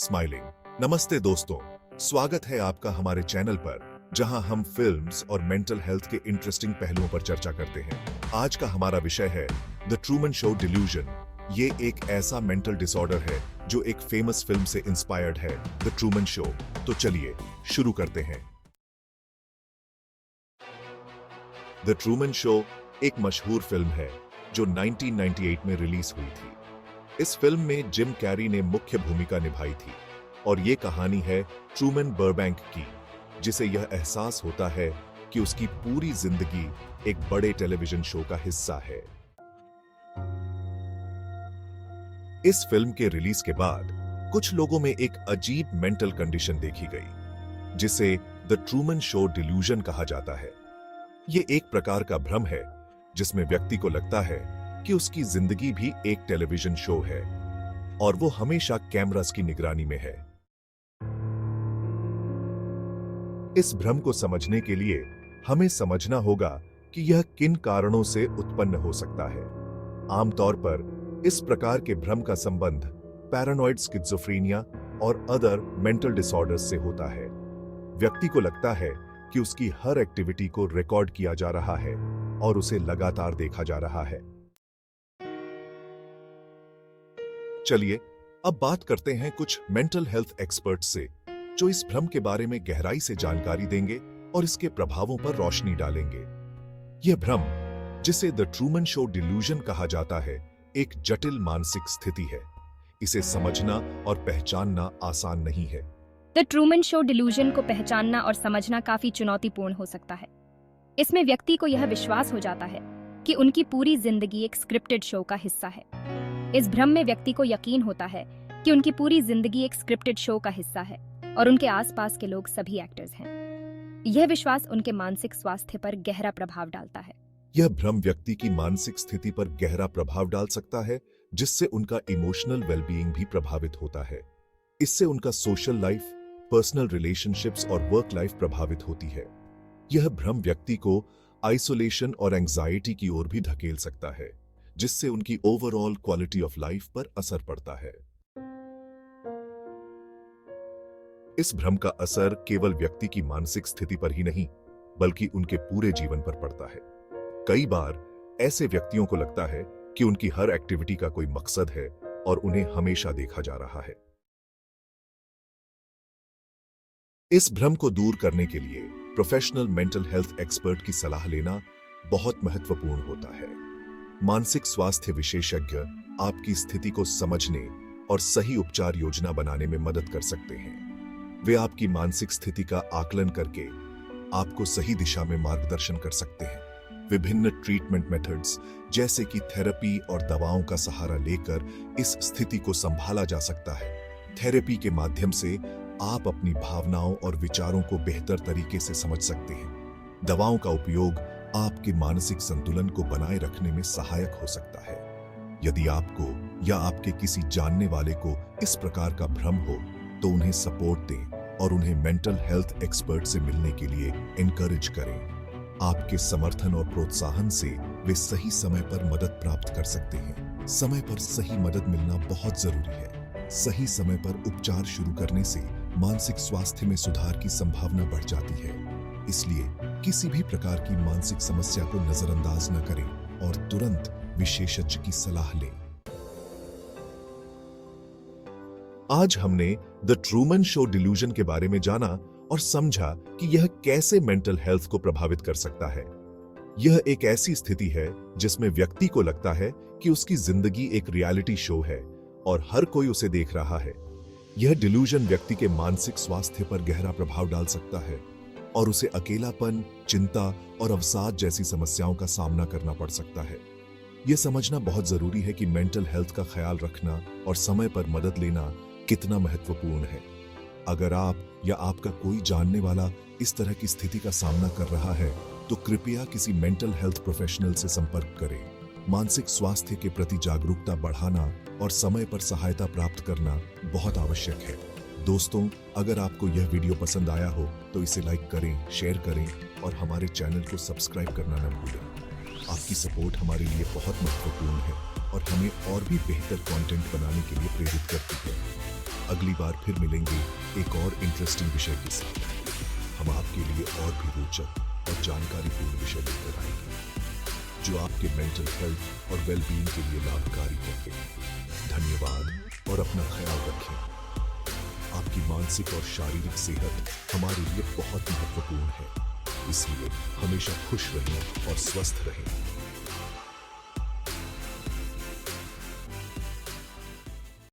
Smiling. नमस्ते दोस्तों, स्वागत है आपका हमारे चैनल पर, जहां हम फिल्म्स और मेंटल हेल्थ के इंटरेस्टिंग पहलुओं पर चर्चा करते हैं। आज का हमारा विषय है द ट्रूमन शो डिल्यूजन। ये एक ऐसा मेंटल डिसऑर्डर है जो एक फेमस फिल्म से इंस्पायर्ड है, द ट्रूमन शो। तो चलिए शुरू करते हैं। द ट्रूमन शो एक मशहूर फिल्म है जो 1998 में रिलीज हुई थी। इस फिल्म में जिम कैरी ने मुख्य भूमिका निभाई थी और ये कहानी है ट्रूमन बर्बैंक की, जिसे यह एहसास होता है कि उसकी पूरी जिंदगी एक बड़े टेलीविजन शो का हिस्सा है। इस फिल्म के रिलीज के बाद कुछ लोगों में एक अजीब मेंटल कंडीशन देखी गई, जिसे द ट्रूमन शो डिल्यूजन कहा जाता है। ये एक प्रकार का भ्रम है जिसमें व्यक्ति को लगता है कि उसकी जिंदगी भी एक टेलीविजन शो है और वो हमेशा कैमरास की निगरानी में है। इस भ्रम को समझने के लिए हमें समझना होगा कि यह किन कारणों से उत्पन्न हो सकता है। आमतौर पर इस प्रकार के भ्रम का संबंध पैरानॉइड स्किज़ोफ्रेनिया और अदर मेंटल डिसऑर्डर्स से होता है। व्यक्ति को लगता है कि उसकी हर एक्टिविटी को रिकॉर्ड किया जा रहा है और उसे लगातार देखा जा रहा है। चलिए अब बात करते हैं कुछ मेंटल हेल्थ एक्सपर्ट से, जो इस भ्रम के बारे में गहराई से जानकारी देंगे और इसके प्रभावों पर रोशनी डालेंगे। यह भ्रम, जिसे द ट्रूमन शो डिल्यूजन कहा जाता है, एक जटिल मानसिक स्थिति है। इसे समझना और पहचानना आसान नहीं है। द ट्रूमन शो डिल्यूजन को पहचानना और समझना काफी चुनौतीपूर्ण हो सकता है। इसमें व्यक्ति को यह विश्वास हो जाता है कि उनकी पूरी जिंदगी एक स्क्रिप्टेड शो का हिस्सा है। इस भ्रम में व्यक्ति को यकीन होता है कि उनकी पूरी जिंदगी एक स्क्रिप्टेड शो का हिस्सा है और उनके आसपास के लोग सभी एक्टर्स हैं। यह विश्वास उनके मानसिक स्वास्थ्य पर गहरा प्रभाव डालता है। यह भ्रम व्यक्ति की मानसिक स्थिति पर गहरा प्रभाव डाल सकता है, जिससे उनका इमोशनल वेलबीइंग भी प्रभावित होता है। इससे उनका सोशल लाइफ, पर्सनल रिलेशनशिप्स और वर्क लाइफ प्रभावित होती है। यह भ्रम व्यक्ति को आइसोलेशन और एंजाइटी की ओर भी धकेल सकता है, जिससे उनकी ओवरऑल क्वालिटी ऑफ लाइफ पर असर पड़ता है। इस भ्रम का असर केवल व्यक्ति की मानसिक स्थिति पर ही नहीं, बल्कि उनके पूरे जीवन पर पड़ता है। कई बार ऐसे व्यक्तियों को लगता है कि उनकी हर एक्टिविटी का कोई मकसद है और उन्हें हमेशा देखा जा रहा है। इस भ्रम को दूर करने के लिए प्रोफेशनल मेंटल हेल्थ एक्सपर्ट की सलाह लेना बहुत महत्वपूर्ण होता है। मानसिक स्वास्थ्य विशेषज्ञ आपकी स्थिति को समझने और सही उपचार योजना बनाने में मदद कर सकते हैं। वे आपकी मानसिक स्थिति का आकलन करके आपको सही दिशा में मार्गदर्शन कर सकते हैं। विभिन्न ट्रीटमेंट मेथड्स जैसे कि थेरेपी और दवाओं का सहारा लेकर इस स्थिति को संभाला जा सकता है। थेरेपी के माध्यम से आप अपनी भावनाओं और विचारों को बेहतर तरीके से समझ सकते हैं। दवाओं का उपयोग आपके मानसिक संतुलन को बनाए रखने में सहायक हो सकता है। यदि आपको या आपके किसी जानने वाले को इस प्रकार का भ्रम हो, तो उन्हें सपोर्ट दें और उन्हें मेंटल हेल्थ एक्सपर्ट से मिलने के लिए एनकरेज करें। आपके समर्थन और प्रोत्साहन से वे सही समय पर मदद प्राप्त कर सकते हैं। समय पर सही मदद मिलना बहुत जरूरी है। सही समय पर उपचार शुरू करने से मानसिक स्वास्थ्य में सुधार की संभावना बढ़ जाती है। इसलिए किसी भी प्रकार की मानसिक समस्या को नजरअंदाज न करें और तुरंत विशेषज्ञ की सलाह लें। आज हमने द ट्रूमन शो डिल्यूजन के बारे में जाना और समझा कि यह कैसे मेंटल हेल्थ को प्रभावित कर सकता है। यह एक ऐसी स्थिति है जिसमें व्यक्ति को लगता है कि उसकी जिंदगी एक रियलिटी शो है और हर कोई उसे देख रहा है। यह डिल्यूजन व्यक्ति के मानसिक स्वास्थ्य पर गहरा प्रभाव डाल सकता है और उसे अकेलापन, चिंता और अवसाद जैसी समस्याओं का सामना करना पड़ सकता है। यह समझना बहुत जरूरी है कि मेंटल हेल्थ का ख्याल रखना और समय पर मदद लेना कितना महत्वपूर्ण है। अगर आप या आपका कोई जानने वाला इस तरह की स्थिति का सामना कर रहा है, तो कृपया किसी मेंटल हेल्थ प्रोफेशनल से संपर्क करें। मानसिक स्वास्थ्य के प्रति जागरूकता बढ़ाना और समय पर सहायता प्राप्त करना बहुत आवश्यक है। दोस्तों, अगर आपको यह वीडियो पसंद आया हो तो इसे लाइक करें, शेयर करें और हमारे चैनल को सब्सक्राइब करना न भूलें। आपकी सपोर्ट हमारे लिए बहुत महत्वपूर्ण है। और हमें और भी बेहतर कंटेंट बनाने के लिए प्रेरित करती है। अगली बार फिर मिलेंगे एक और इंटरेस्टिंग विषय के साथ। हम आपके लिए और भी रोचक और जानकारीपूर्ण विषय लेकर आएंगे जो आपके मेंटल हेल्थ और वेलबीइंग के लिए लाभकारी होंगे। धन्यवाद और अपना ख्याल रखें। आपकी मानसिक और शारीरिक सेहत हमारे लिए बहुत महत्वपूर्ण है, इसलिए हमेशा खुश रहें और स्वस्थ रहें।